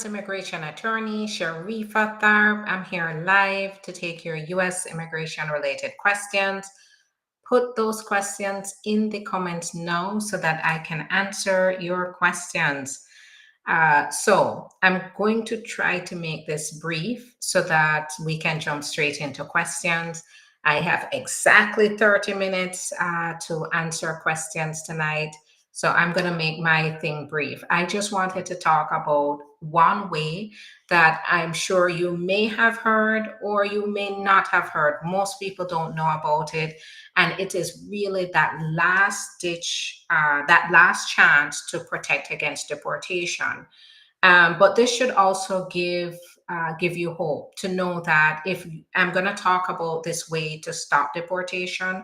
U.S. immigration attorney, Sharifa Tharpe. I'm here live to take your U.S. immigration related questions. Put those questions in the comments now so that I can answer your questions. So I'm going to try to make this brief so that we can jump straight into questions. I have exactly 30 minutes to answer questions tonight. So I'm going to make my thing brief. I just wanted to talk about one way that I'm sure you may have heard or you may not have heard. Most people don't know about it. And it is really that last ditch, that last chance to protect against deportation. But this should also give you hope to know that if I'm going to talk about this way to stop deportation,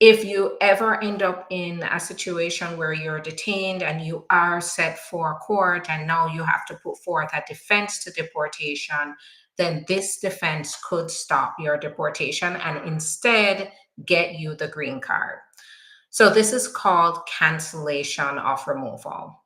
if you ever end up in a situation where you're detained and you are set for court and now you have to put forth a defense to deportation, then this defense could stop your deportation and instead get you the green card. So this is called cancellation of removal.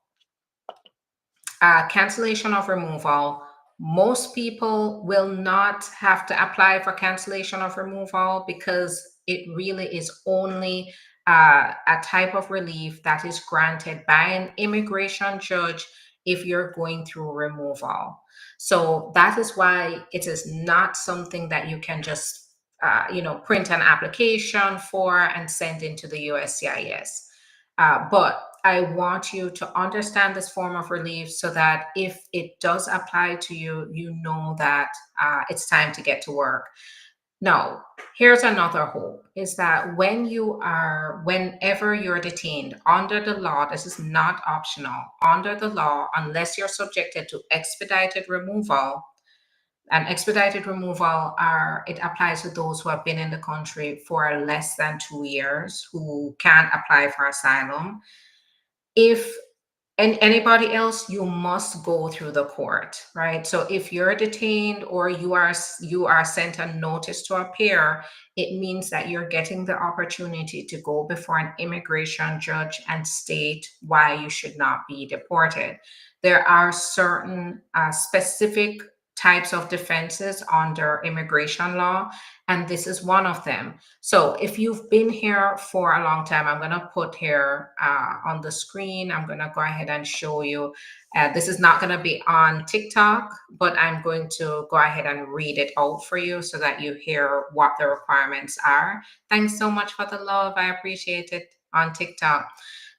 Cancellation of removal, most people will not have to apply for cancellation of removal because it really is only a type of relief that is granted by an immigration judge if you're going through removal. So that is why it is not something that you can just print an application for and send into the USCIS. But I want you to understand this form of relief so that if it does apply to you, you know that it's time to get to work. Now, here's another hope is that whenever you're detained under the law, this is not optional, under the law, unless you're subjected to expedited removal. And expedited removal it applies to those who have been in the country for less than 2 years who can't apply for asylum. If and anybody else, you must go through the court, right? So if you're detained or you are sent a notice to appear, it means that you're getting the opportunity to go before an immigration judge and state why you should not be deported. There are certain specific types of defenses under immigration law, and this is one of them. So if you've been here for a long time, I'm going to put here on the screen, I'm going to go ahead and show you. This is not going to be on TikTok, but I'm going to go ahead and read it out for you so that you hear what the requirements are. Thanks so much for the love. I appreciate it on TikTok.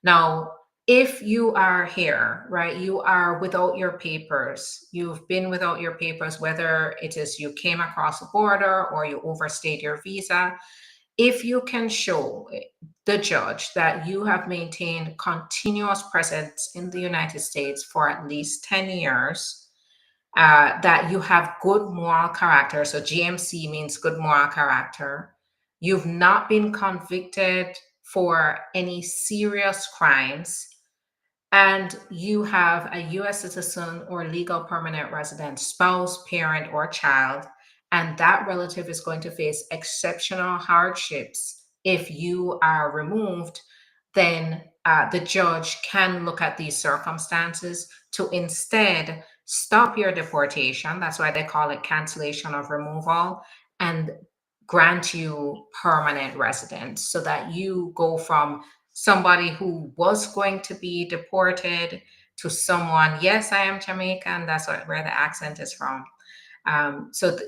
Now, if you are here, right, you are without your papers, you've been without your papers, whether it is you came across the border or you overstayed your visa, if you can show the judge that you have maintained continuous presence in the United States for at least 10 years, that you have good moral character, so GMC means good moral character, you've not been convicted for any serious crimes, and you have a US citizen or legal permanent resident, spouse, parent, or child, and that relative is going to face exceptional hardships if you are removed, then the judge can look at these circumstances to instead stop your deportation. That's why they call it cancellation of removal, and grant you permanent residence so that you go from somebody who was going to be deported to someone, yes, I am Jamaican, that's where the accent is from.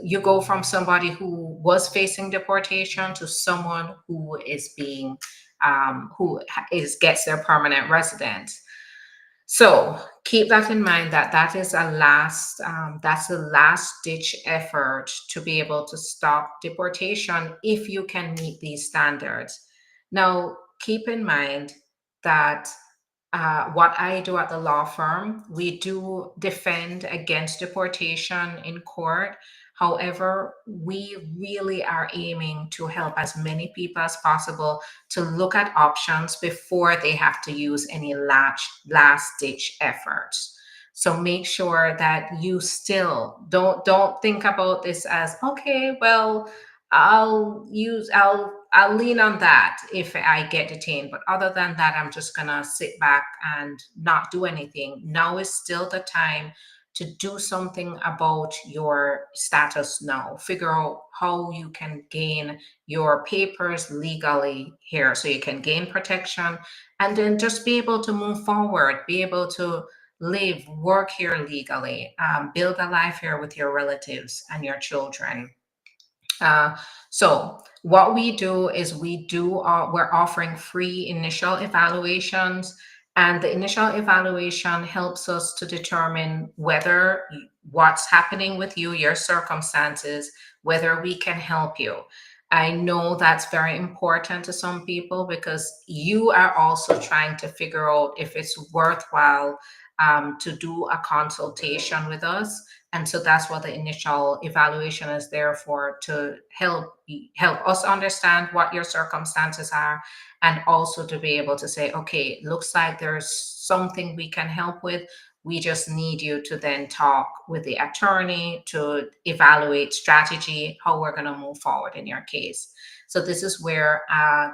You go from somebody who was facing deportation to someone who is being, gets their permanent residence. So keep that in mind that's a last ditch effort to be able to stop deportation if you can meet these standards. Now, keep in mind that what I do at the law firm, we do defend against deportation in court. However, we really are aiming to help as many people as possible to look at options before they have to use any last ditch efforts. So make sure that you still don't think about this as, okay, well, I'll lean on that if I get detained. But other than that, I'm just gonna sit back and not do anything. Now is still the time to do something about your status now. Figure out how you can gain your papers legally here so you can gain protection and then just be able to move forward, be able to live, work here legally, build a life here with your relatives and your children. Uh, so what we do is we're offering free initial evaluations, and the initial evaluation helps us to determine whether what's happening with you, your circumstances, whether we can help you. I know that's very important to some people because you are also trying to figure out if it's worthwhile to do a consultation with us, and so that's what the initial evaluation is there for, to help us understand what your circumstances are, and also to be able to say, okay, looks like there's something we can help with. We just need you to then talk with the attorney to evaluate strategy, how we're going to move forward in your case. So this is where,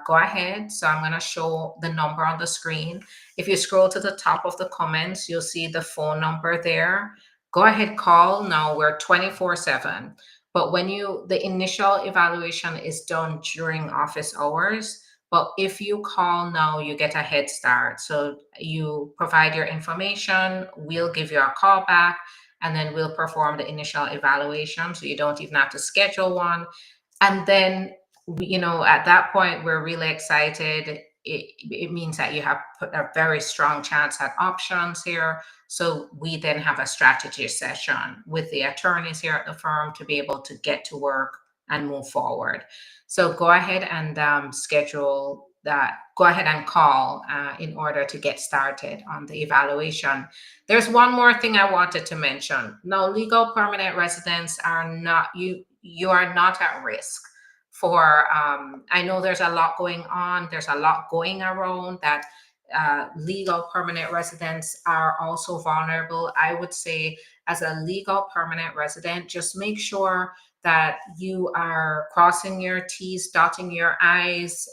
go ahead. So I'm going to show the number on the screen. If you scroll to the top of the comments, you'll see the phone number there. Go ahead, call now. We're 24/7. But when the initial evaluation is done during office hours, but if you call now, you get a head start. So you provide your information, we'll give you a call back, and then we'll perform the initial evaluation. So you don't even have to schedule one. And then, at that point, we're really excited. It means that you have put a very strong chance at options here. So we then have a strategy session with the attorneys here at the firm to be able to get to work and move forward. So go ahead and schedule that. Go ahead and call in order to get started on the evaluation. There's one more thing I wanted to mention. No, legal permanent residents are not, you are not at risk for, I know there's a lot going on, there's a lot going around that legal permanent residents are also vulnerable. I would say, as a legal permanent resident, just make sure that you are crossing your T's, dotting your I's.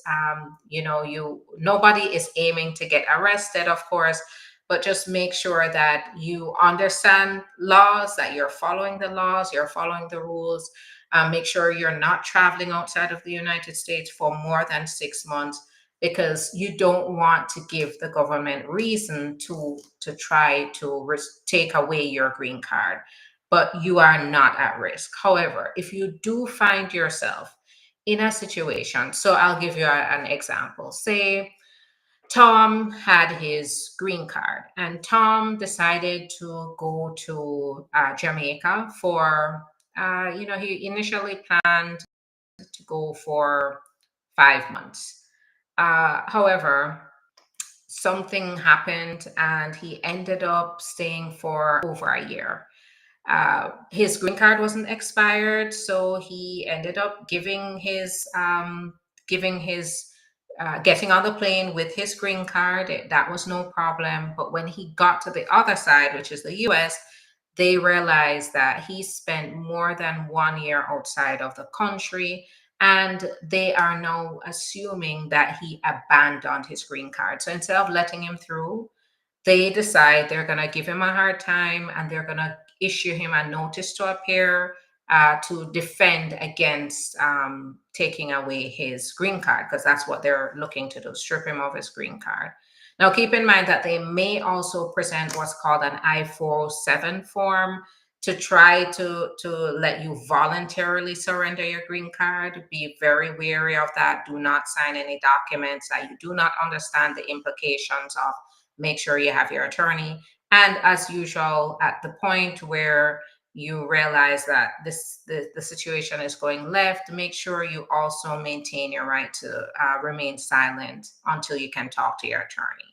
Nobody is aiming to get arrested, of course, but just make sure that you understand laws, that you're following the laws, you're following the rules. Make sure you're not traveling outside of the United States for more than 6 months, because you don't want to give the government reason to try to take away your green card. But you are not at risk. However, if you do find yourself in a situation, so I'll give you an example. Say Tom had his green card, and Tom decided to go to Jamaica for, he initially planned to go for 5 months. However, something happened and he ended up staying for over a year. His green card wasn't expired, so he ended up getting on the plane with his green card. That was no problem. But when he got to the other side, which is the US, they realized that he spent more than 1 year outside of the country, and they are now assuming that he abandoned his green card. So instead of letting him through, they decide they're going to give him a hard time, and they're going to issue him a notice to appear to defend against taking away his green card, because that's what they're looking to do, strip him of his green card. Now, keep in mind that they may also present what's called an I-407 form to try to let you voluntarily surrender your green card. Be very wary of that. Do not sign any documents that you do not understand the implications of. Make sure you have your attorney. And as usual, at the point where you realize that the situation is going left, make sure you also maintain your right to remain silent until you can talk to your attorney.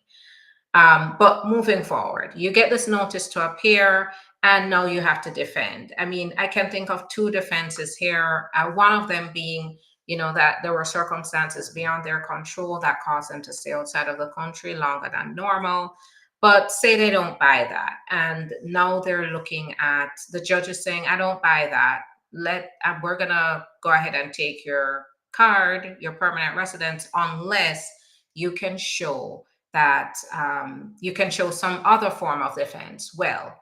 But moving forward, you get this notice to appear, and now you have to defend. I mean, I can think of two defenses here. One of them being, that there were circumstances beyond their control that caused them to stay outside of the country longer than normal. But say they don't buy that, and now they're looking at, the judge is saying, I don't buy that. We're gonna go ahead and take your card, your permanent residence, unless you can show that you can show some other form of defense. Well,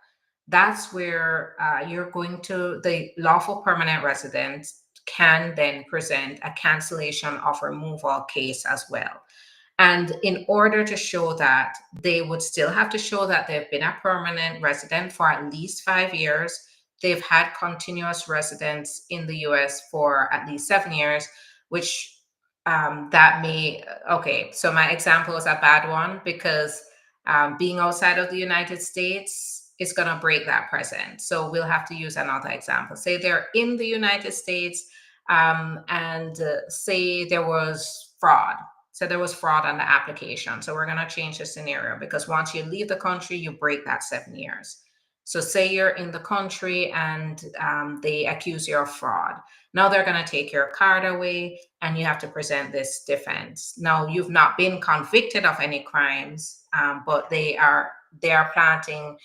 that's where the lawful permanent resident can then present a cancellation of removal case as well. And in order to show that, they would still have to show that they've been a permanent resident for at least 5 years. They've had continuous residence in the US for at least 7 years, which that may, okay, so my example is a bad one because being outside of the United States is going to break that precedent. So we'll have to use another example. Say they're in the United States and say there was fraud. So there was fraud on the application. So we're going to change the scenario because once you leave the country, you break that 7 years. So say you're in the country and they accuse you of fraud. Now they're going to take your card away and you have to present this defense. Now you've not been convicted of any crimes, but they are planting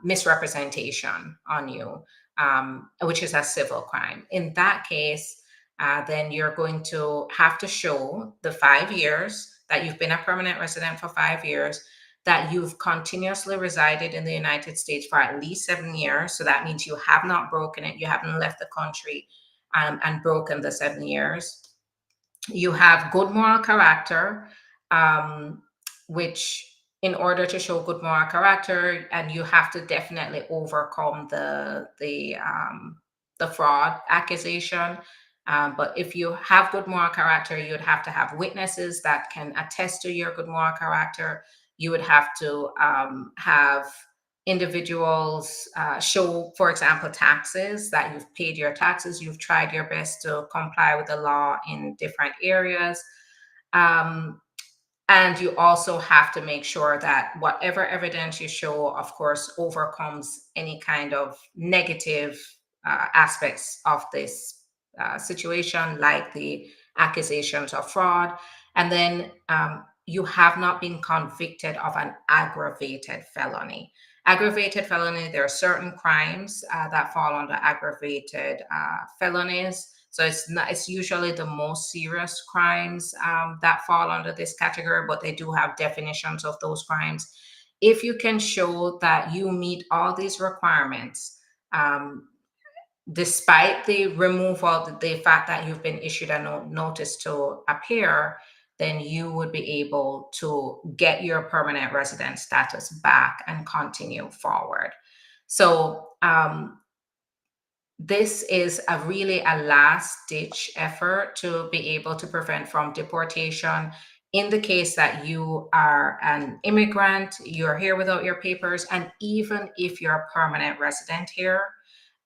misrepresentation on you, which is a civil crime. In that case, then you're going to have to show the 5 years that you've been a permanent resident for 5 years, that you've continuously resided in the United States for at least 7 years. So that means you have not broken it. You haven't left the country and broken the 7 years. You have good moral character, which in order to show good moral character, and you have to definitely overcome the fraud accusation. But if you have good moral character, you'd have to have witnesses that can attest to your good moral character. You would have to have individuals show, for example, taxes, that you've paid your taxes, you've tried your best to comply with the law in different areas. And you also have to make sure that whatever evidence you show, of course, overcomes any kind of negative aspects of this situation, like the accusations of fraud. And then you have not been convicted of an aggravated felony. Aggravated felony, there are certain crimes that fall under aggravated felonies. So it's usually the most serious crimes that fall under this category, but they do have definitions of those crimes. If you can show that you meet all these requirements, despite the removal, the fact that you've been issued a notice to appear, then you would be able to get your permanent resident status back and continue forward. So this is really a last-ditch effort to be able to prevent from deportation in the case that you are an immigrant, you're here without your papers, and even if you're a permanent resident here,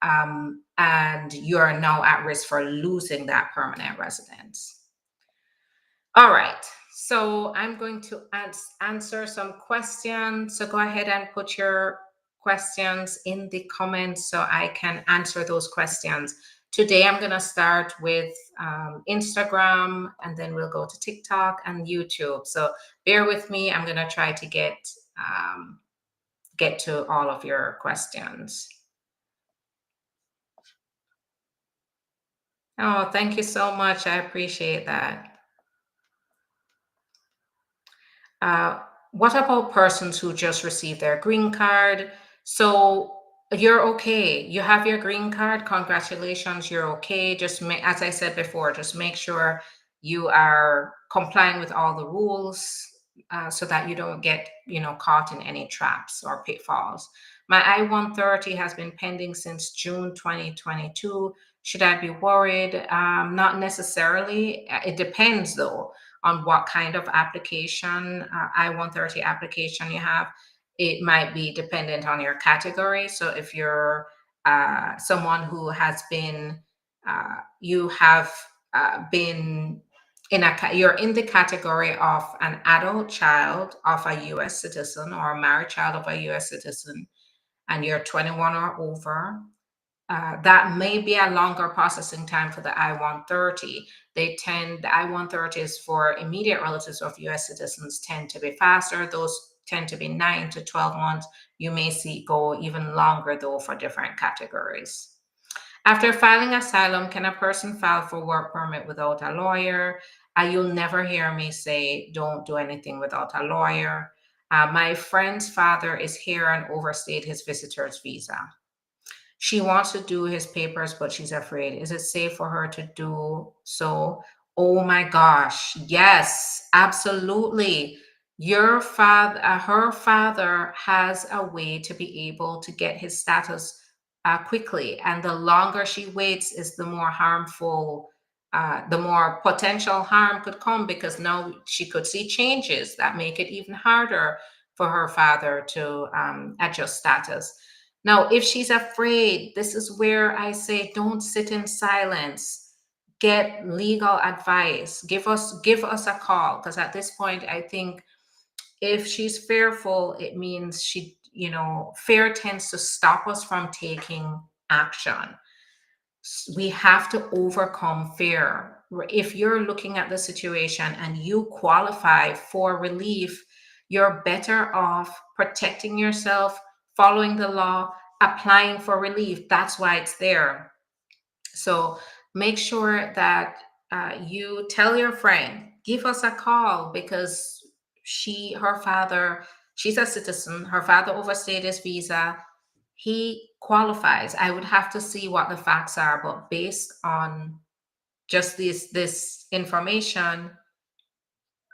and you are now at risk for losing that permanent residence. All right, so I'm going to answer some questions. So go ahead and put your questions in the comments so I can answer those questions. Today, I'm going to start with Instagram, and then we'll go to TikTok and YouTube. So bear with me. I'm going to try to get to all of your questions. Oh, thank you so much. I appreciate that. What about persons who just received their green card? So you're okay. You have your green card. Congratulations, you're okay. Just as I said before, just make sure you are complying with all the rules so that you don't get, caught in any traps or pitfalls. My I-130 has been pending since June 2022. Should I be worried? Not necessarily. It depends, though, on what kind of application, I-130 application you have. It might be dependent on your category. So if you're someone who has been, you have been you're in the category of an adult child of a U.S. citizen or a married child of a U.S. citizen, and you're 21 or over, that may be a longer processing time for the I-130. The I-130s for immediate relatives of U.S. citizens tend to be faster. Those tend to be 9 to 12 months. You may see go even longer, though, for different categories. After filing asylum, can a person file for work permit without a lawyer? You'll never hear me say, don't do anything without a lawyer. My friend's father is here and overstayed his visitor's visa. She wants to do his papers, but she's afraid. Is it safe for her to do so? Oh my gosh. Yes, absolutely. Your father, her father has a way to be able to get his status quickly. And the longer she waits, is the more harmful, the more potential harm could come, because now she could see changes that make it even harder for her father to adjust status. Now, if she's afraid, this is where I say don't sit in silence. Get legal advice. Give us a call, because at this point I think if she's fearful, it means fear tends to stop us from taking action. We have to overcome fear. If you're looking at the situation and you qualify for relief, you're better off protecting yourself, following the law, applying for relief. That's why it's there. So make sure that you tell your friend, give us a call, because her father, she's a citizen, her father overstayed his visa, he qualifies. I would have to see what the facts are, but based on just this information,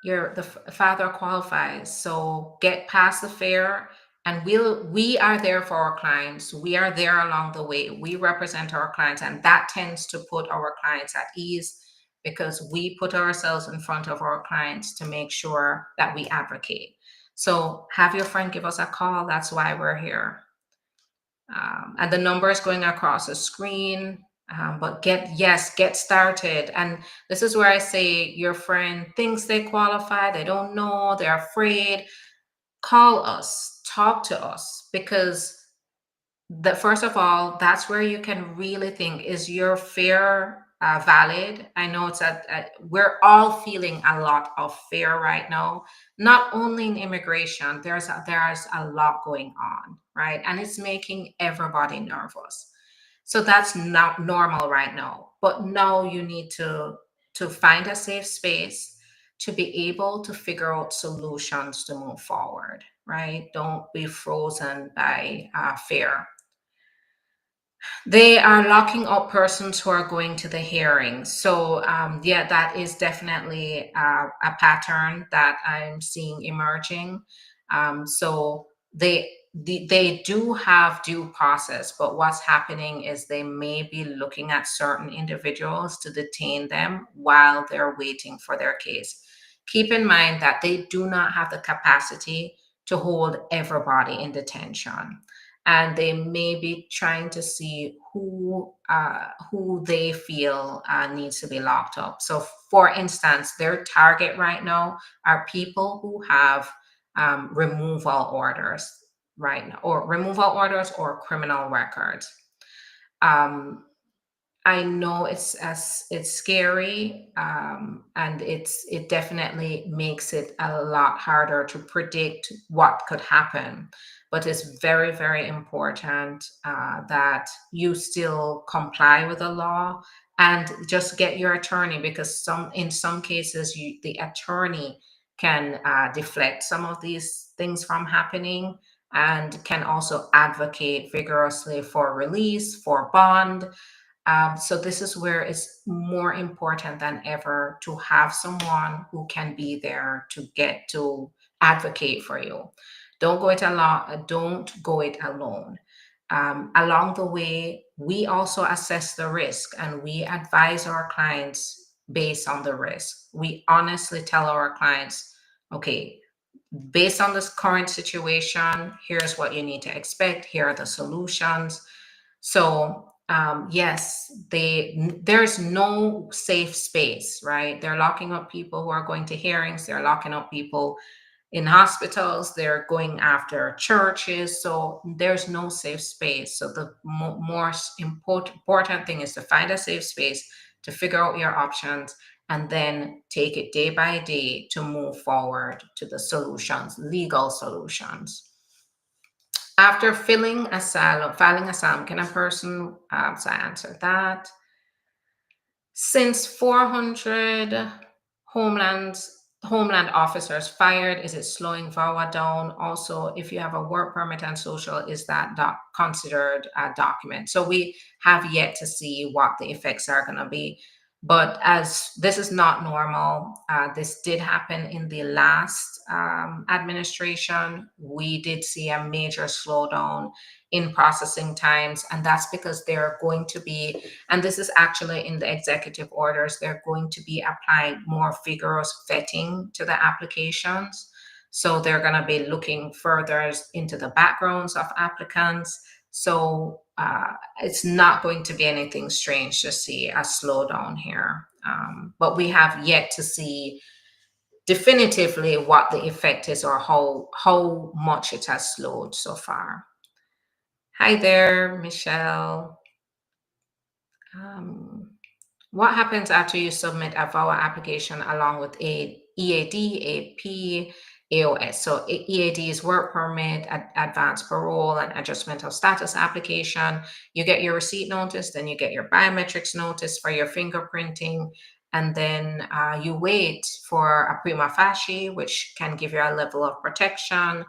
the father qualifies. So get past the fear, and we are there for our clients. We are there along the way. We represent our clients, and that tends to put our clients at ease, because we put ourselves in front of our clients to make sure that we advocate. So have your friend give us a call. That's why we're here. And the number is going across the screen. But get started. And this is where I say your friend thinks they qualify, they don't know, they're afraid. Call us, talk to us, because first of all, that's where you can really think, is your fear valid? I know we're all feeling a lot of fear right now, not only in immigration. There's a lot going on, right? And it's making everybody nervous. So that's not normal right now. But now you need to find a safe space to be able to figure out solutions to move forward, right? Don't be frozen by fear. They are locking up persons who are going to the hearing. So, yeah, that is definitely a pattern that I'm seeing emerging. So they do have due process, but what's happening is they may be looking at certain individuals to detain them while they're waiting for their case. Keep in mind that they do not have the capacity to hold everybody in detention, and they may be trying to see who they feel needs to be locked up. So, for instance, their target right now are people who have removal orders right now, or removal orders or criminal records. Um, I know it's scary, and it definitely makes it a lot harder to predict what could happen. But it's very, very important that you still comply with the law, and just get your attorney, because in some cases the attorney can deflect some of these things from happening, and can also advocate vigorously for release, for bond. So this is where it's more important than ever to have someone who can be there to get to advocate for you. Don't go it alone. Along the way, we also assess the risk, and we advise our clients based on the risk. We honestly tell our clients, okay, based on this current situation, here's what you need to expect. Here are the solutions. So yes, there's no safe space, right? They're locking up people who are going to hearings. They're locking up people in hospitals. They're going after churches. So there's no safe space. So the most important thing is to find a safe space, to figure out your options, and then take it day by day to move forward to the solutions, legal solutions. After filing asylum, can a person, so I answered that. Since 400 homelands, Homeland officers fired? Is it slowing VAWA down? Also, if you have a work permit and social, is that considered a document? So we have yet to see what the effects are going to be. But as this is not normal, this did happen in the last administration. We did see a major slowdown in processing times, and that's because they're going to be, and this is actually in the executive orders, they're going to be applying more vigorous vetting to the applications. So they're going to be looking further into the backgrounds of applicants. So it's not going to be anything strange to see a slowdown here. But we have yet to see definitively what the effect is or how much it has slowed so far. Hi there, Michelle. What happens after you submit a VAWA application along with a EAD, AP, AOS? So EAD is work permit, advance parole, and adjustment of status application. You get your receipt notice, then you get your biometrics notice for your fingerprinting, and then you wait for a prima facie, which can give you a level of protection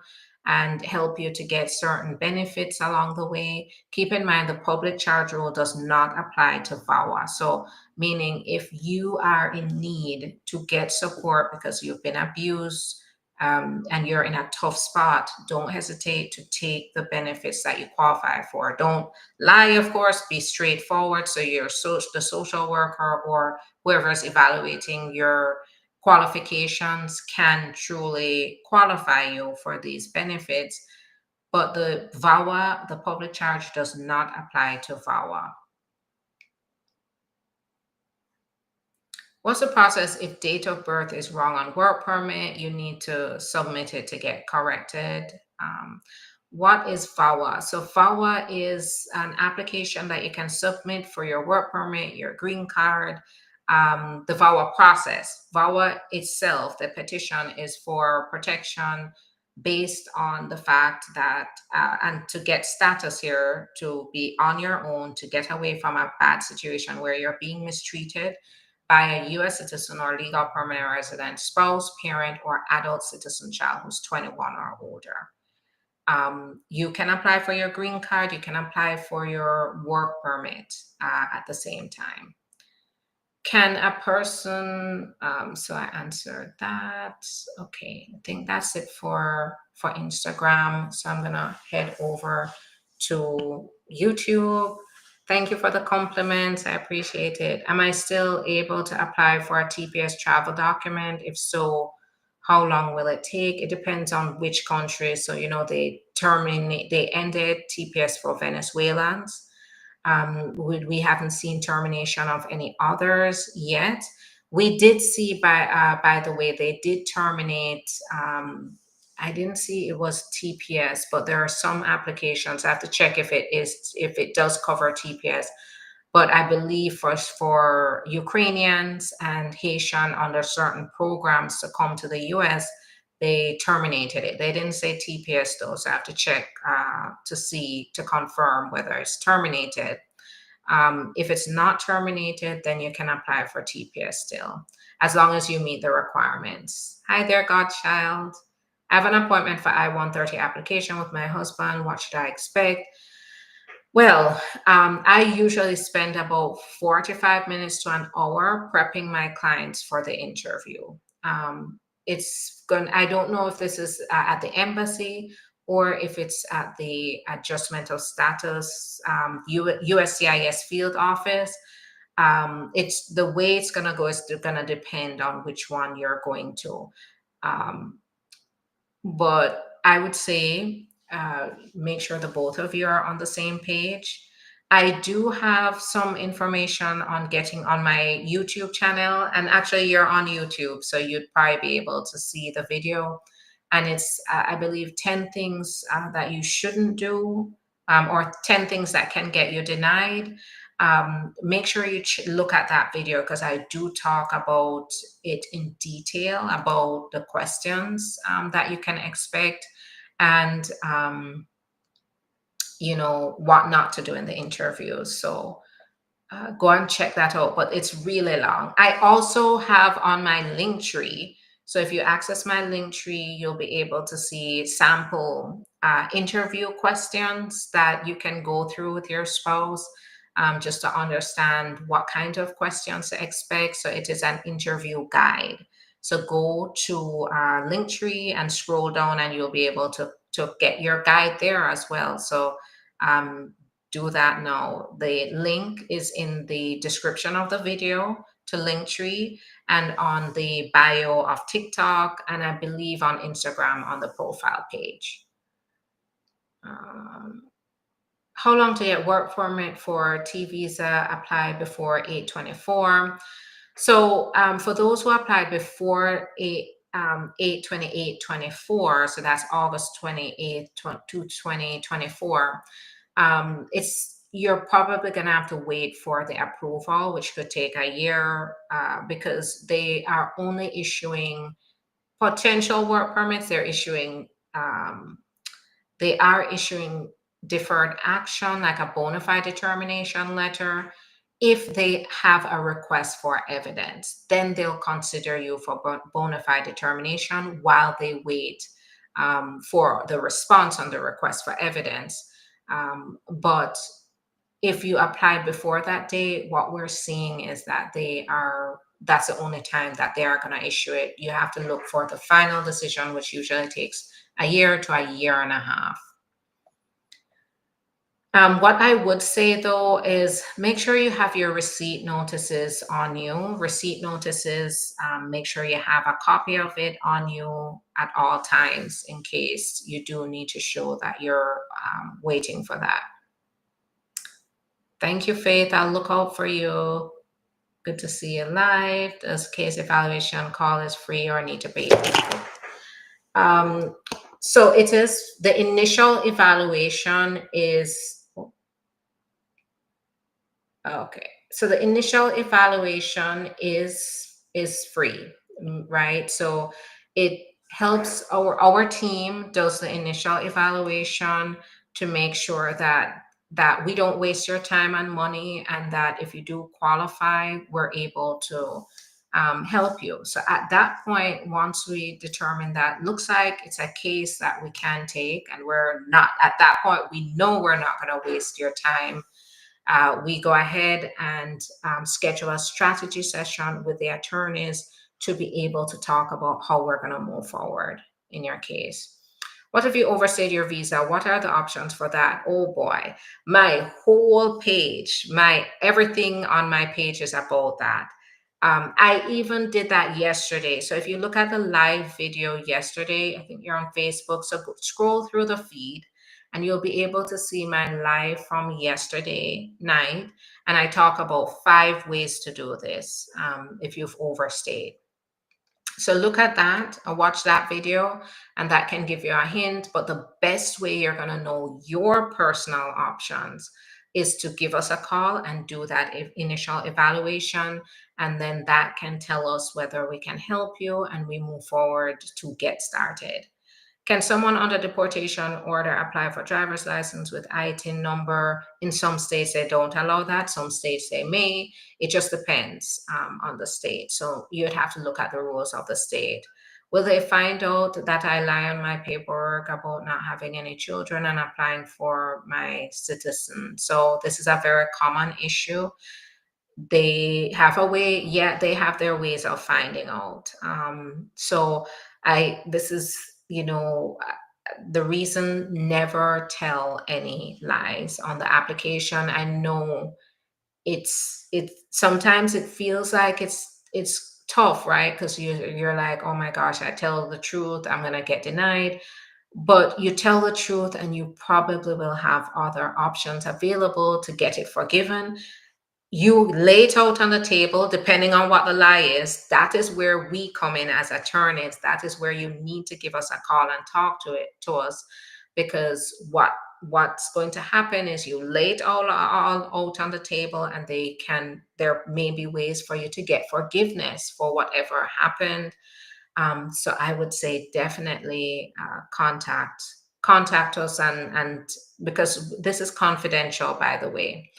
and help you to get certain benefits along the way. Keep in mind the public charge rule does not apply to VAWA. So meaning if you are in need to get support because you've been abused and you're in a tough spot, don't hesitate to take the benefits that you qualify for. Don't lie, of course, be straightforward. So the social worker or whoever is evaluating your qualifications can truly qualify you for these benefits. But the VAWA, the public charge, does not apply to VAWA. What's the process if date of birth is wrong on work permit? You need to submit it to get corrected. What is VAWA? So VAWA is an application that you can submit for your work permit, your green card, the VAWA process. VAWA itself, the petition, is for protection based on the fact that, and to get status here, to be on your own, to get away from a bad situation where you're being mistreated by a U.S. citizen or legal permanent resident, spouse, parent, or adult citizen child who's 21 or older. You can apply for your green card, you can apply for your work permit at the same time. Can a person, so I answered that. Okay, I think that's it for Instagram. So I'm gonna head over to YouTube. Thank you for the compliments, I appreciate it. Am I still able to apply for a TPS travel document? If so, how long will it take? It depends on which country. So, they ended TPS for Venezuelans. We haven't seen termination of any others yet. We did see, by the way, they did terminate. I didn't see it was TPS, but there are some applications. I have to check if it does cover TPS. But I believe for Ukrainians and Haitian under certain programs to come to the U.S., they terminated it. They didn't say TPS though, so I have to check to confirm whether it's terminated. If it's not terminated, then you can apply for TPS still, as long as you meet the requirements. Hi there, Godchild. I have an appointment for I-130 application with my husband. What should I expect? Well, I usually spend about 45 minutes to an hour prepping my clients for the interview. I don't know if this is at the embassy or if it's at the adjustment of status USCIS field office. It's the way it's going to go is going to depend on which one you're going to. But I would say make sure the both of you are on the same page. I do have some information on getting on my YouTube channel, and actually you're on YouTube, so you'd probably be able to see the video. And it's, I believe, 10 things that you shouldn't do, or 10 things that can get you denied. Make sure you look at that video because I do talk about it in detail, about the questions that you can expect, and what not to do in the interview. So go and check that out, but it's really long. I also have on my link tree, So if you access my link tree, you'll be able to see sample interview questions that you can go through with your spouse, just to understand what kind of questions to expect. So it is an interview guide. So go to our link tree and scroll down, and you'll be able to get your guide there as well. So do that now. The link is in the description of the video to Linktree, and on the bio of TikTok, and I believe on Instagram on the profile page. How long to get work permit for T visa? Apply before 8/24. So for those who applied before 8/28/24, so that's August 28th to 2024, you're probably going to have to wait for the approval, which could take a year, because they are only issuing potential work permits. They are issuing deferred action, like a bona fide determination letter. If they have a request for evidence, then they'll consider you for bona fide determination while they wait for the response on the request for evidence. But if you apply before that date, what we're seeing is that that's the only time that they are going to issue it. You have to look for the final decision, which usually takes a year to a year and a half. What I would say though is make sure you have your receipt notices on you. Receipt notices, make sure you have a copy of it on you at all times in case you do need to show that you're waiting for that. Thank you, Faith. I'll look out for you. Good to see you live. Does case evaluation call is free or need to pay? So it is, the initial evaluation is, okay. So the initial evaluation is free, right? So it helps our team does the initial evaluation to make sure that we don't waste your time and money, and that if you do qualify, we're able to help you. So at that point, once we determine that looks like it's a case that we can take, and we're not, at that point, we know we're not going to waste your time, we go ahead and schedule a strategy session with the attorneys to be able to talk about how we're going to move forward in your case. What if you overstayed your visa? What are the options for that? Oh boy, my whole page, everything on my page is about that. I even did that yesterday. So if you look at the live video yesterday, I think you're on Facebook, so scroll through the feed and you'll be able to see my live from yesterday night. And I talk about 5 ways to do this if you've overstayed. So look at that and watch that video, and that can give you a hint. But the best way you're going to know your personal options is to give us a call and do that initial evaluation. And then that can tell us whether we can help you and we move forward to get started. Can someone under deportation order apply for driver's license with ITIN number? In some states, they don't allow that. Some states, they may. It just depends on the state. So you'd have to look at the rules of the state. Will they find out that I lie on my paperwork about not having any children and applying for my citizen? So this is a very common issue. They have a way, they have their ways of finding out. This is, the reason, never tell any lies on the application. I know it's sometimes it feels like it's tough, right? Because you're like, oh my gosh, I tell the truth, I'm gonna get denied. But you tell the truth and you probably will have other options available to get it forgiven. You lay it out on the table, depending on what the lie is. That is where we come in as attorneys. That is where you need to give us a call and talk to us, because what's going to happen is you lay it all out on the table, and there may be ways for you to get forgiveness for whatever happened. So I would say definitely contact us, and because this is confidential, by the way.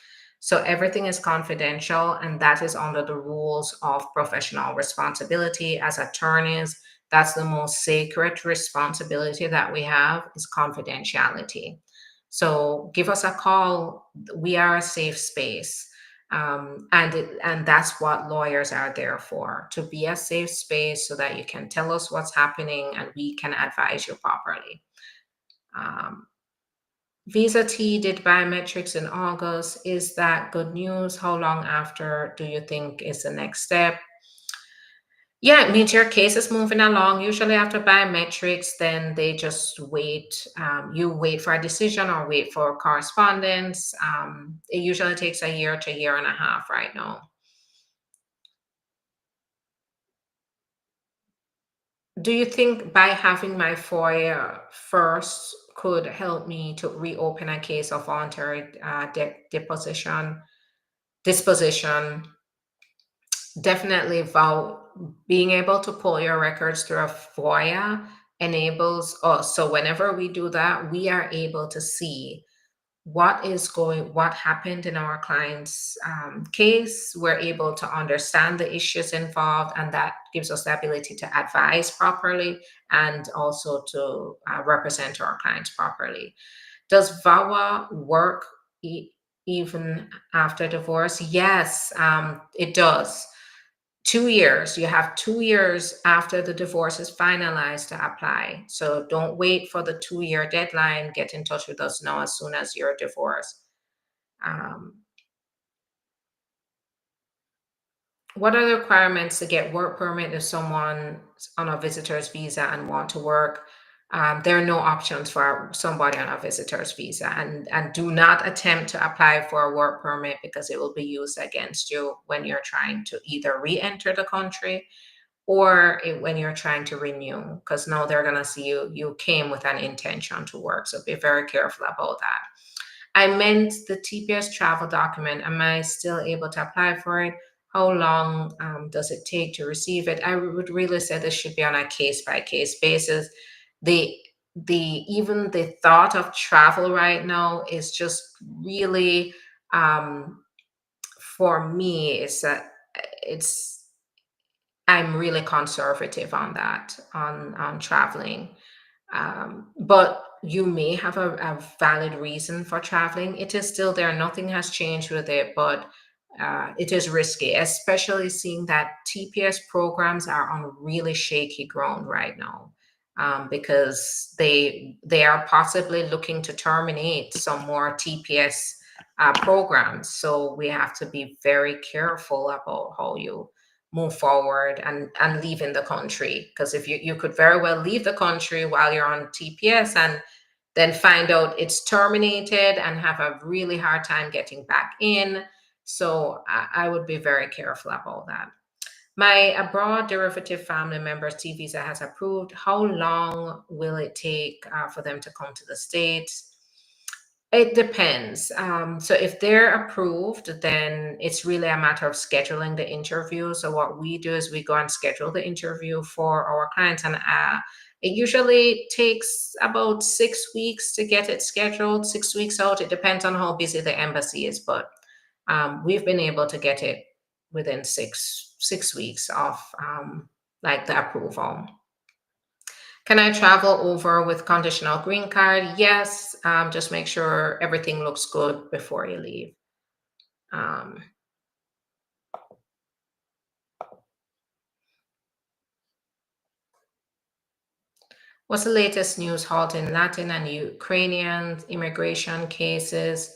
So everything is confidential, and that is under the rules of professional responsibility. As attorneys, That's the most sacred responsibility that we have, is confidentiality. So give us a call. We are a safe space. And that's what lawyers are there for, to be a safe space so that you can tell us what's happening and we can advise you properly. Um, Visa T did biometrics in August. Is that good news? How long after do you think is the next step? Yeah, it means your case is moving along. Usually after biometrics, then they just wait. You wait for a decision or wait for correspondence. It usually takes a year to year and a half right now. Do you think by having my FOIA first could help me to reopen a case of voluntary deposition, disposition? Definitely, being able to pull your records through a FOIA enables us. So whenever we do that, we are able to see what happened in our client's case. We're able to understand the issues involved, and that gives us the ability to advise properly and also to represent our clients properly. Does VAWA work even after divorce? Yes, it does. 2 years. You have 2 years after the divorce is finalized to apply. So don't wait for the 2 year deadline. Get in touch with us now as soon as you're divorced. Um, what are the requirements to get work permit if someone's on a visitor's visa and want to work? There are no options for somebody on a visitor's visa, and do not attempt to apply for a work permit because it will be used against you when you're trying to either re-enter the country or when you're trying to renew, because now they're going to see you came with an intention to work. So be very careful about that. I meant the TPS travel document. Am I still able to apply for it? How long does it take to receive it? I would really say this should be on a case by case basis. The even the thought of travel right now is just really, um, for me, it's I'm really conservative on that, on traveling. But you may have a valid reason for traveling. It is still there. Nothing has changed with it, but it is risky, especially seeing that TPS programs are on really shaky ground right now, because they are possibly looking to terminate some more TPS programs. So we have to be very careful about how you move forward and leave in the country, because if you could very well leave the country while you're on TPS and then find out it's terminated and have a really hard time getting back in. So I would be very careful about that. My abroad derivative family member's T visa has approved. How long will it take for them to come to the States? It depends. So if they're approved, then it's really a matter of scheduling the interview. So what we do is we go and schedule the interview for our clients, and it usually takes about 6 weeks to get it scheduled. 6 weeks out. It depends on how busy the embassy is, but we've been able to get it within six weeks of like the approval. Can I travel over with conditional green card? Yes. Just make sure everything looks good before you leave. Um, what's the latest news halting Latin and Ukrainian immigration cases?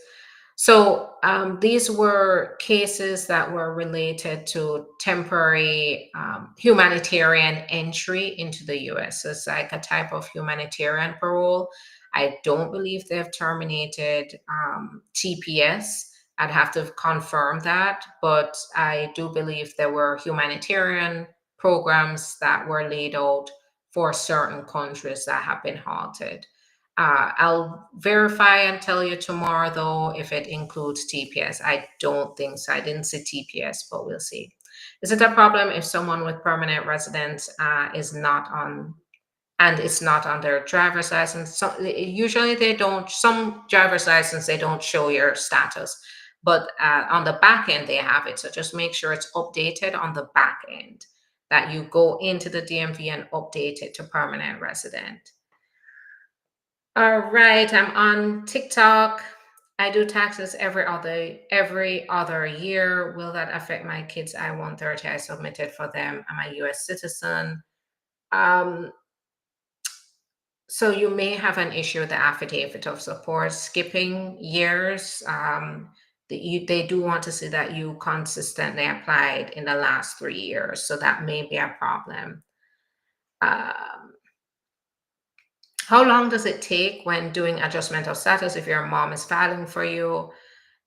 So these were cases that were related to temporary humanitarian entry into the US. So it's like a type of humanitarian parole. I don't believe they've terminated TPS. I'd have to confirm that, but I do believe there were humanitarian programs that were laid out for certain countries that have been halted. I'll verify and tell you tomorrow, though, if it includes TPS. I don't think so. I didn't see TPS, but we'll see. Is it a problem if someone with permanent residence is not on and it's not on their driver's license? So usually they don't. Some driver's license they don't show your status, but on the back end they have it. So just make sure it's updated on the back end. that you go into the DMV and update it to permanent resident. All right, I'm on TikTok. I do taxes every other year. Will that affect my kids? I-130 I submitted for them. I'm a US citizen. Um, so you may have an issue with the affidavit of support skipping years. They do want to see that you consistently applied in the last 3 years, so that may be a problem. Um, how long does it take when doing adjustment of status if your mom is filing for you?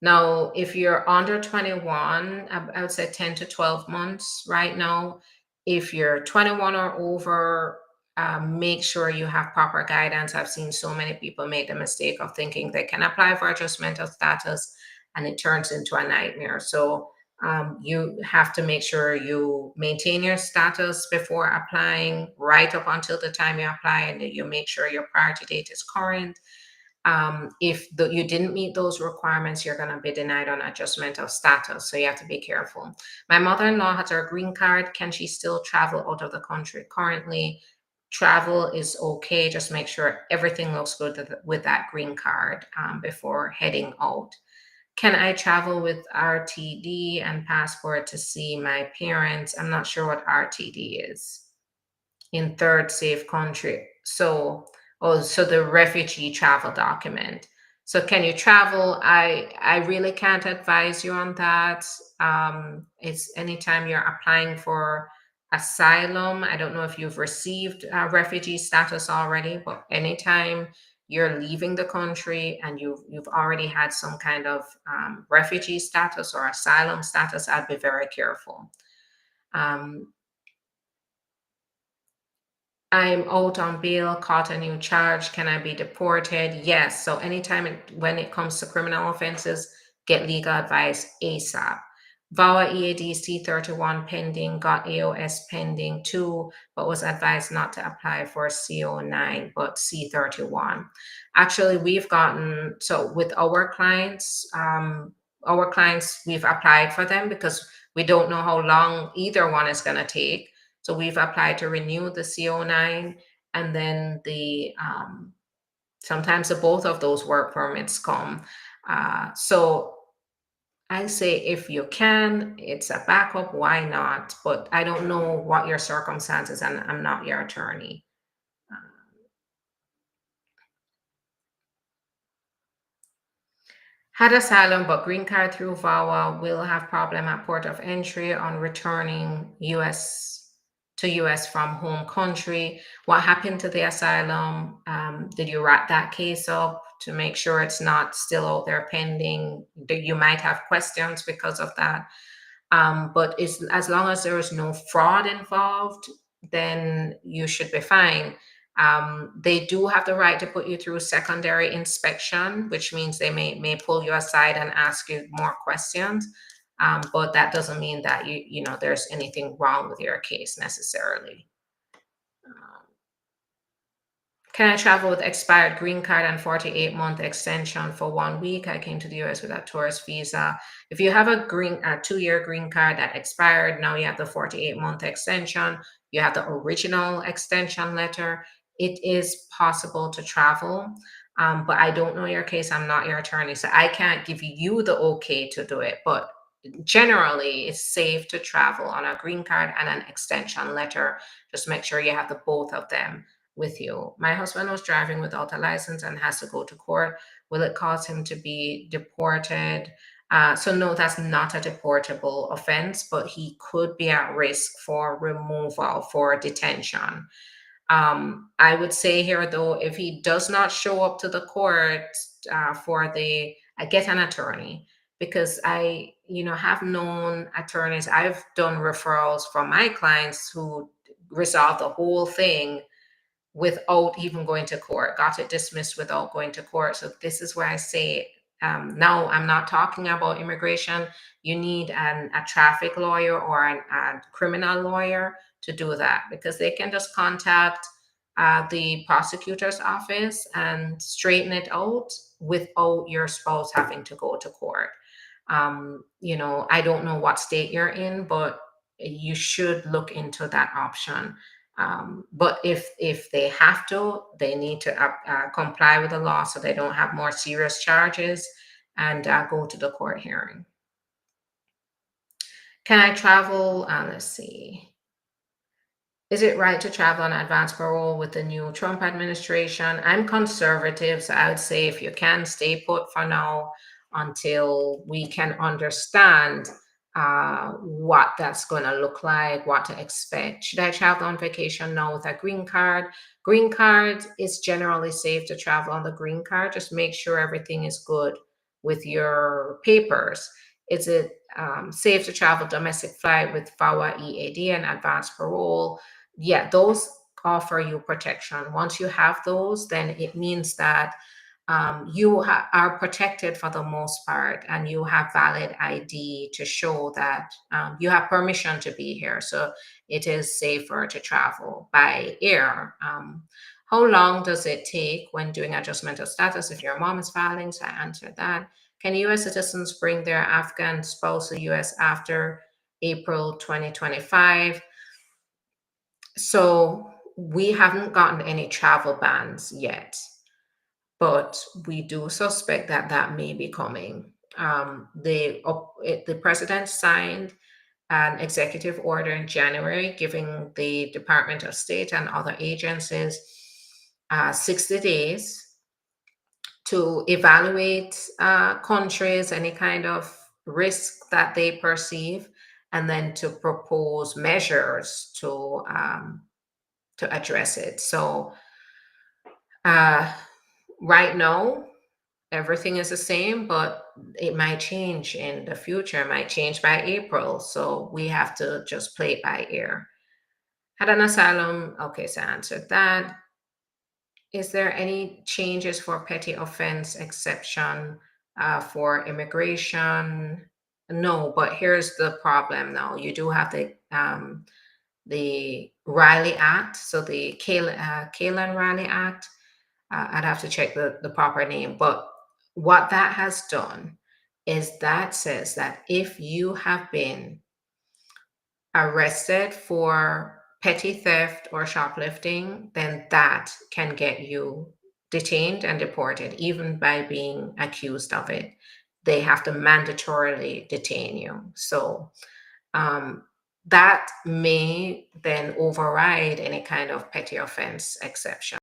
Now, if you're under 21, I would say 10 to 12 months right now. If you're 21 or over, make sure you have proper guidance. I've seen so many people make the mistake of thinking they can apply for adjustment of status and it turns into a nightmare. So you have to make sure you maintain your status before applying, right up until the time you apply, and that you make sure your priority date is current. If you didn't meet those requirements, you're going to be denied on adjustment of status. So you have to be careful. My mother-in-law has her green card. Can she still travel out of the country? Currently, travel is okay. Just make sure everything looks good with that green card before heading out. Can I travel with RTD and passport to see my parents? I'm not sure what RTD is in third safe country. So the refugee travel document. So can you travel? I really can't advise you on that. It's anytime you're applying for asylum. I don't know if you've received refugee status already, but anytime you're leaving the country and you've already had some kind of refugee status or asylum status, I'd be very careful. Um, I'm out on bail, caught a new charge. Can I be deported? Yes. So when it comes to criminal offenses, get legal advice ASAP. VAWA EAD C31 pending, got AOS pending too, but was advised not to apply for CO9, but C31. Actually, so with our clients, we've applied for them because we don't know how long either one is going to take. So we've applied to renew the CO9, and then sometimes the both of those work permits come. So I say if you can, it's a backup, why not? But I don't know what your circumstances, and I'm not your attorney. Had asylum but green card through VAWA will have problem at port of entry on returning US from home country. What happened to the asylum? Did you wrap that case up to make sure it's not still out there pending? You might have questions because of that. But as long as there is no fraud involved, then you should be fine. They do have the right to put you through secondary inspection, which means they may pull you aside and ask you more questions. But that doesn't mean that there's anything wrong with your case necessarily. Can I travel with expired green card and 48-month extension for 1 week? I came to the US with a tourist visa. If you have a 2-year green card that expired, now you have the 48-month extension, you have the original extension letter, it is possible to travel. But I don't know your case. I'm not your attorney, so I can't give you the okay to do it. But generally, it's safe to travel on a green card and an extension letter. Just make sure you have the both of them with you. My husband was driving without a license and has to go to court. Will it cause him to be deported? So no, that's not a deportable offense, but he could be at risk for removal for detention. I would say here, though, if he does not show up to the court get an attorney, because have known attorneys. I've done referrals from my clients who resolved the whole thing without even going to court, got it dismissed without going to court. So this is where I say, now I'm not talking about immigration. You need a traffic lawyer or a criminal lawyer to do that, because they can just contact the prosecutor's office and straighten it out without your spouse having to go to court. I don't know what state you're in, but you should look into that option. But if they have to, they need to comply with the law so they don't have more serious charges, and go to the court hearing. Can I travel? Let's see. Is it right to travel on advance parole with the new Trump administration? I'm conservative, so I would say if you can, stay put for now until we can understand what that's going to look like, what to expect. Should I travel on vacation now with a green card? Green card is generally safe to travel on the green card. Just make sure everything is good with your papers. Is it safe to travel domestic flight with VAWA EAD and advance parole? Yeah, those offer you protection. Once you have those, then it means that you are protected for the most part, and you have valid ID to show that you have permission to be here. So it is safer to travel by air. How long does it take when doing adjustment of status if your mom is filing? So I answered that. Can US citizens bring their Afghan spouse to the US after April 2025? So we haven't gotten any travel bans yet, but we do suspect that that may be coming. The president signed an executive order in January giving the Department of State and other agencies 60 days to evaluate countries, any kind of risk that they perceive, and then to propose measures to address it. So uh, right now, everything is the same, but it might change in the future. It might change by April. So we have to just play it by ear. Had an asylum. Okay, so I answered that. Is there any changes for petty offense exception for immigration? No, but here's the problem now. You do have the Riley Act, so the Kalen Riley Act. I'd have to check the proper name, but what that has done is that says that if you have been arrested for petty theft or shoplifting, then that can get you detained and deported, even by being accused of it. They have to mandatorily detain you. So um, that may then override any kind of petty offense exception.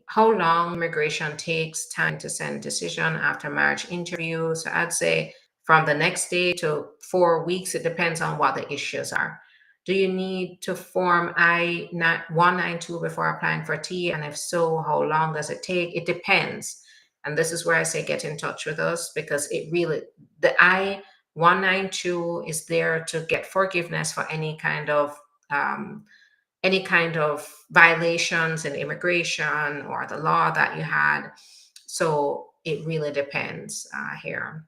How long immigration takes time to send decision after marriage interview. So I'd say from the next day to 4 weeks. It depends on what the issues are. Do you need to form I-192 before applying for T? And if so, how long does it take? It depends. And this is where I say get in touch with us, because the I-192 is there to get forgiveness for um, any kind of violations in immigration or the law that you had. So it really depends here.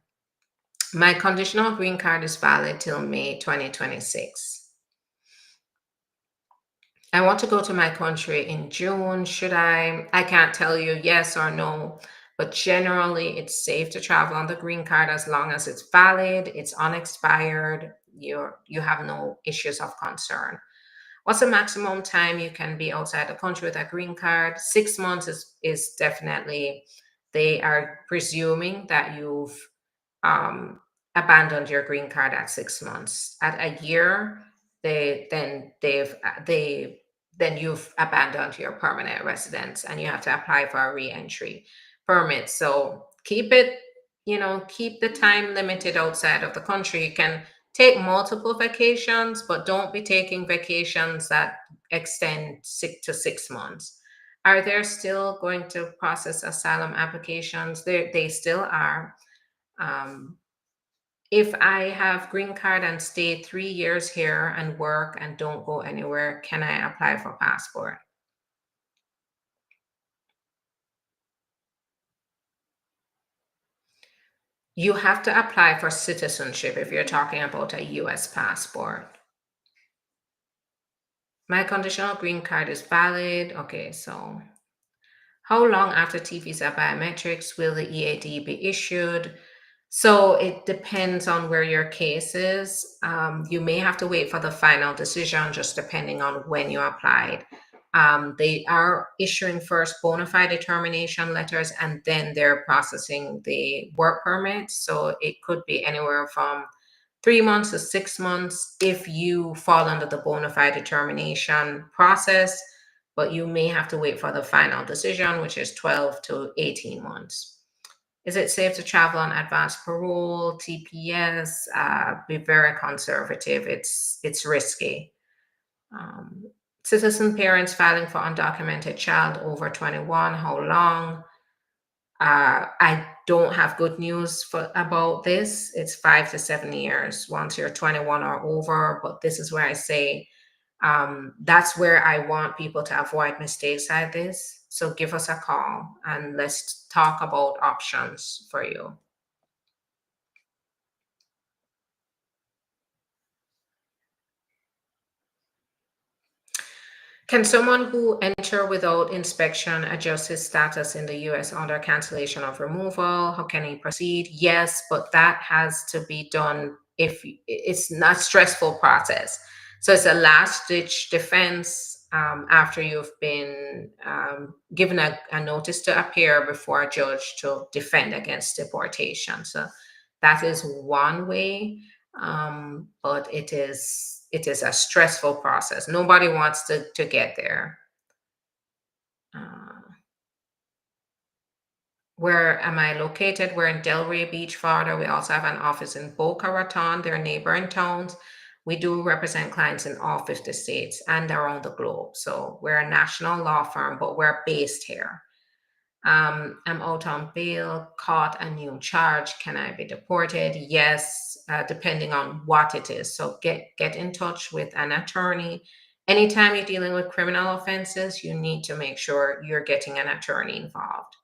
My conditional green card is valid till May 2026. I want to go to my country in June. Should I? I can't tell you yes or no, but generally it's safe to travel on the green card as long as it's valid, it's unexpired, you have no issues of concern. What's the maximum time you can be outside the country with a green card? 6 months is definitely, they are presuming that you've um, abandoned your green card at 6 months. At a year, then you've abandoned your permanent residence and you have to apply for a re-entry permit. So keep the time limited outside of the country. You can take multiple vacations, but don't be taking vacations that extend 6 months. Are they still going to process asylum applications? They still are. Um, if I have green card and stay 3 years here and work and don't go anywhere, can I apply for passport? You have to apply for citizenship if you're talking about a US passport. My conditional green card is valid. Okay, so how long after T visa biometrics will the EAD be issued? So it depends on where your case is. You may have to wait for the final decision, just depending on when you applied. They are issuing first bona fide determination letters, and then they're processing the work permit. So it could be anywhere from 3 months to 6 months if you fall under the bona fide determination process, but you may have to wait for the final decision, which is 12 to 18 months. Is it safe to travel on advanced parole, TPS? Be very conservative. It's risky. Um, Citizen parents filing for undocumented child over 21. How long? I don't have good news for about this. It's 5 to 7 years once you're 21 or over. But this is where I say that's where I want people to avoid mistakes like this. So give us a call and let's talk about options for you. Can someone who enter without inspection adjust his status in the US under cancellation of removal? How can he proceed? Yes, but that has to be done if it's not stressful process. So it's a last ditch defense after you've been given a notice to appear before a judge to defend against deportation. So that is one way, but it is a stressful process. Nobody wants to get there. Uh, where am I located? We're in Delray Beach, Florida. We also have an office in Boca Raton. They're neighboring towns. We do represent clients in all 50 states and around the globe. So we're a national law firm, but we're based here. I'm out on bail, caught a new charge. Can I be deported? Yes, depending on what it is. So get in touch with an attorney. Anytime you're dealing with criminal offenses, you need to make sure you're getting an attorney involved.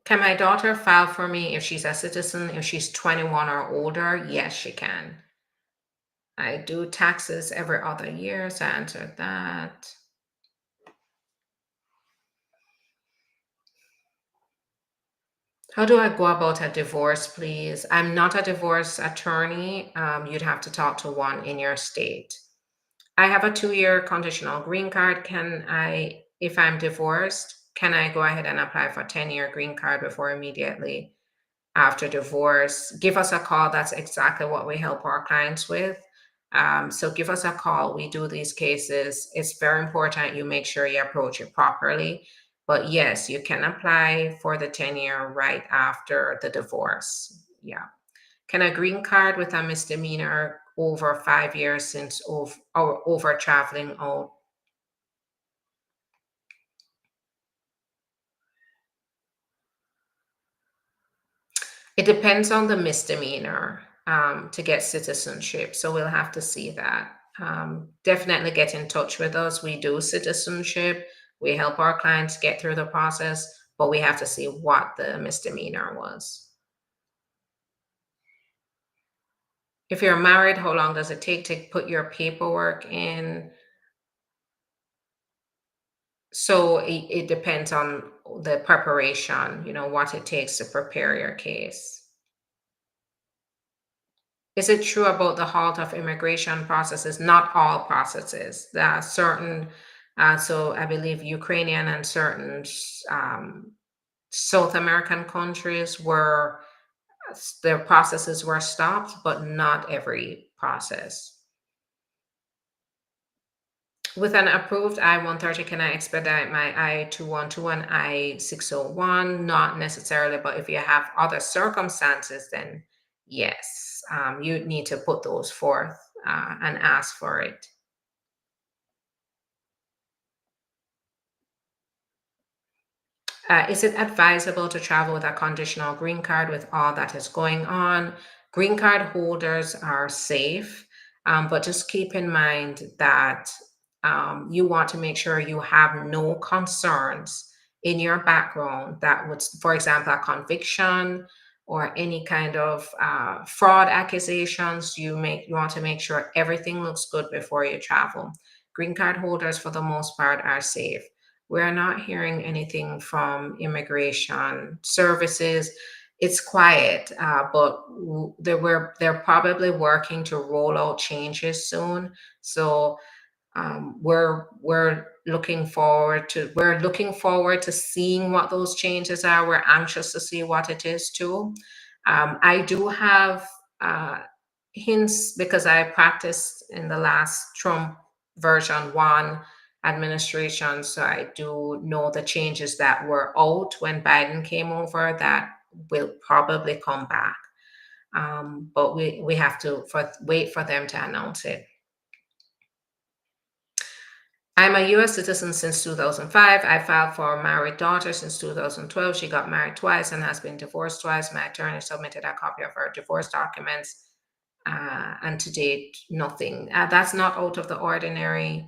Can my daughter file for me if she's a citizen, if she's 21 or older? Yes, she can. I do taxes every other year, so I answered that. How do I go about a divorce, please? I'm not a divorce attorney. You'd have to talk to one in your state. I have a 2-year conditional green card. Can I, if I'm divorced, can I go ahead and apply for 10-year green card before immediately after divorce? Give us a call. That's exactly what we help our clients with. So give us a call. We do these cases. It's very important you make sure you approach it properly. But yes, you can apply for the 10-year right after the divorce. Yeah. Can a green card with a misdemeanor over 5 years since over traveling out? It depends on the misdemeanor to get citizenship. So we'll have to see that. Definitely get in touch with us. We do citizenship. We help our clients get through the process, but we have to see what the misdemeanor was. If you're married, how long does it take to put your paperwork in? So it depends on the preparation, what it takes to prepare your case. Is it true about the halt of immigration processes? Not all processes. There are certain, so I believe Ukrainian and certain South American countries where their processes were stopped, but not every process. With an approved I-130, can I expedite my I-212 and I-601? Not necessarily, but if you have other circumstances, then yes, you need to put those forth and ask for it. Is it advisable to travel with a conditional green card with all that is going on? Green card holders are safe, but just keep in mind that you want to make sure you have no concerns in your background that would, for example, a conviction or any kind of fraud accusations. You want to make sure everything looks good before you travel. Green card holders, for the most part, are safe. we're not hearing anything from immigration services. It's quiet, but they're probably working to roll out changes soon. So we're looking forward to seeing what those changes are. We're anxious to see what it is too. I do have uh, hints because I practiced in the last Trump version 1 administration, so I do know the changes that were out when Biden came over that will probably come back. But we have to wait for them to announce it. I'm a US citizen since 2005. I filed for a married daughter since 2012. She got married twice and has been divorced twice. My attorney submitted a copy of her divorce documents, and to date, nothing. That's not out of the ordinary.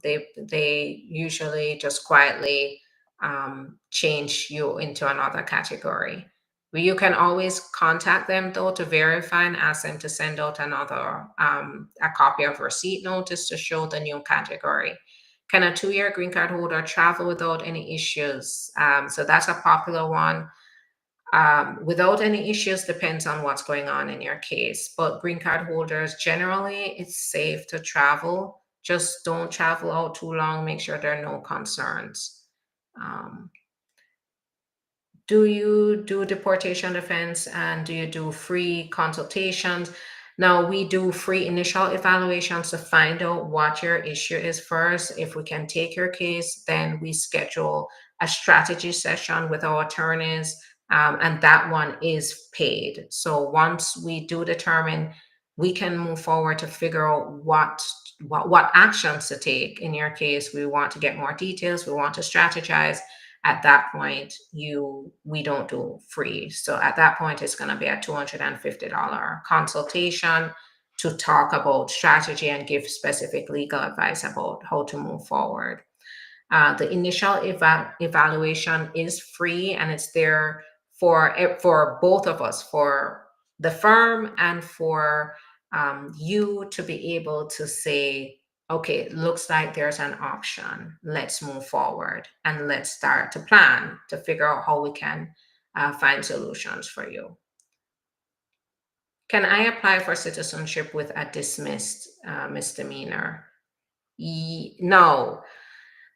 They usually just quietly change you into another category. You can always contact them though to verify and ask them to send out another a copy of receipt notice to show the new category. Can a 2-year green card holder travel without any issues? So that's a popular one. Without any issues depends on what's going on in your case. But green card holders, generally, it's safe to travel. Just don't travel out too long. Make sure there are no concerns. Um, do you do deportation defense and do you do free consultations? Now, we do free initial evaluations to find out what your issue is first. If we can take your case, then we schedule a strategy session with our attorneys, and that one is paid. So once we do determine, we can move forward to figure out what actions to take in your case. We want to get more details. We want to strategize. At that point, we don't do free. So at that point, it's going to be a $250 consultation to talk about strategy and give specific legal advice about how to move forward. The initial evaluation is free, and it's there for both of us, for the firm and for you to be able to say, okay, looks like there's an option. Let's move forward and let's start to plan to figure out how we can find solutions for you. Can I apply for citizenship with a dismissed misdemeanor? No.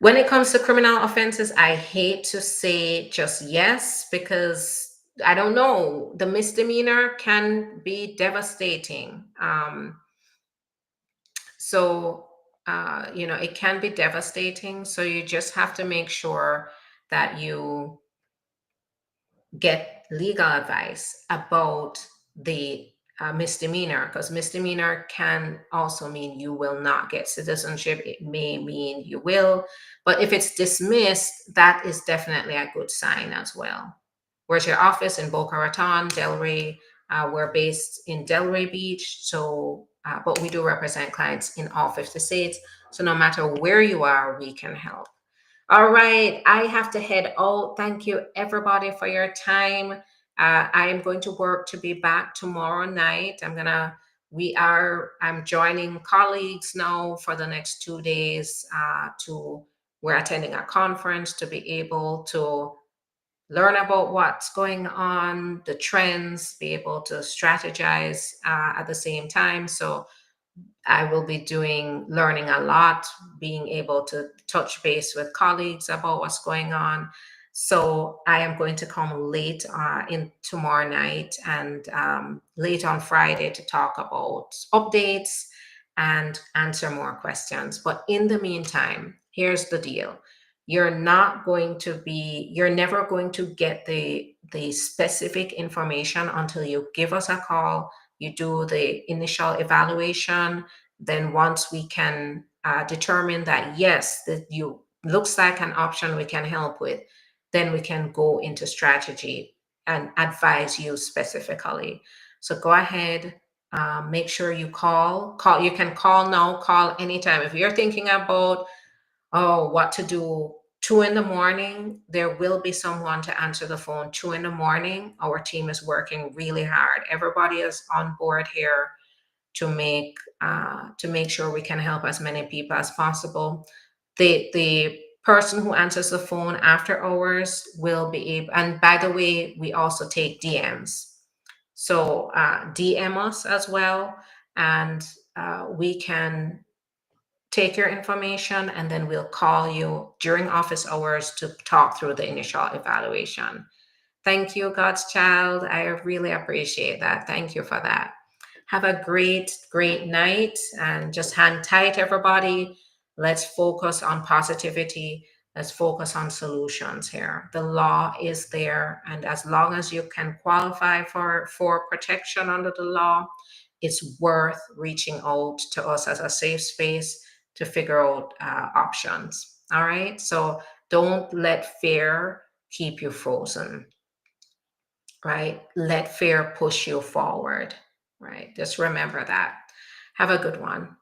When it comes to criminal offenses, I hate to say just yes, because I don't know. The misdemeanor can be devastating. So, it can be devastating. So you just have to make sure that you get legal advice about the misdemeanor, because misdemeanor can also mean you will not get citizenship. It may mean you will, but if it's dismissed, that is definitely a good sign as well. Where's your office? In Boca Raton, Delray? We're based in Delray Beach, so but we do represent clients in all 50 states. So no matter where you are, we can help. All right, I have to head out. Thank you, everybody, for your time. I am going to work to be back tomorrow night. I'm joining colleagues now for the next 2 days. We're attending a conference to be able to learn about what's going on, the trends, be able to strategize at the same time. So I will be learning a lot, being able to touch base with colleagues about what's going on. So I am going to come late in tomorrow night and late on Friday to talk about updates and answer more questions. But in the meantime, here's the deal. You're never going to get the specific information until you give us a call. You do the initial evaluation. Then once we can determine that, yes, that you looks like an option we can help with, then we can go into strategy and advise you specifically. So go ahead, make sure you call. You can call now, call anytime. If you're thinking about, what to do 2 in the morning, there will be someone to answer the phone 2 in the morning. Our team is working really hard. Everybody is on board here to make sure we can help as many people as possible. The person who answers the phone after hours will be able, and by the way, we also take DMs. So DM us as well, and we can take your information, and then we'll call you during office hours to talk through the initial evaluation. Thank you, God's child. I really appreciate that. Thank you for that. Have a great, great night, and just hang tight, everybody. Let's focus on positivity. Let's focus on solutions here. The law is there, and as long as you can qualify for protection under the law, it's worth reaching out to us as a safe space to figure out options. All right. So don't let fear keep you frozen, right? Let fear push you forward, right? Just remember that. Have a good one.